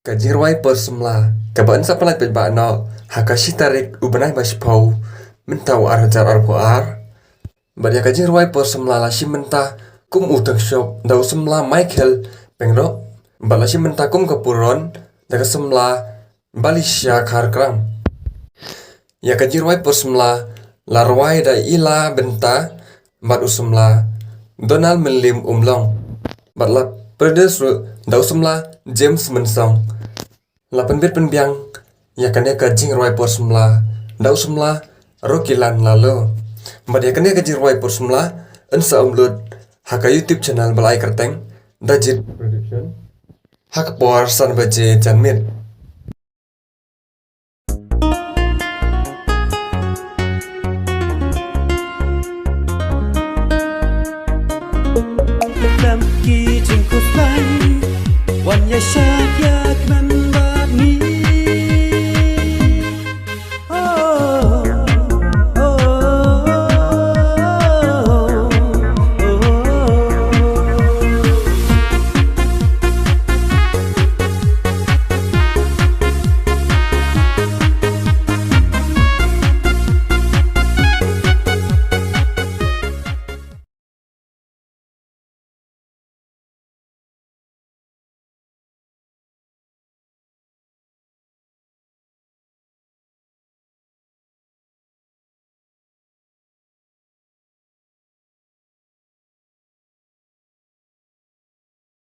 Kajirwai persemla, kabaan sa palay no, hakashi tarik ubanay bashpau, mentau arjar arpuar. Badia kajirwai persemla lashi menta kum utang shop, dau semla Michael pengro, balashi menta kum kapuron, daga semla balisya karkrang. Ya kajirwai persemla, larwai da ila benta, bat usemla, Donald melim umlong. Batla perdesru dau semla James mensong. Lapan bet penbiang ya kane ka jingrwai por semla dau semla rokilan lalu. Bat ya kane ka jingrwai por semla ensa umlut haka YouTube channel balai kerteng dajit production hak por san baje janmit.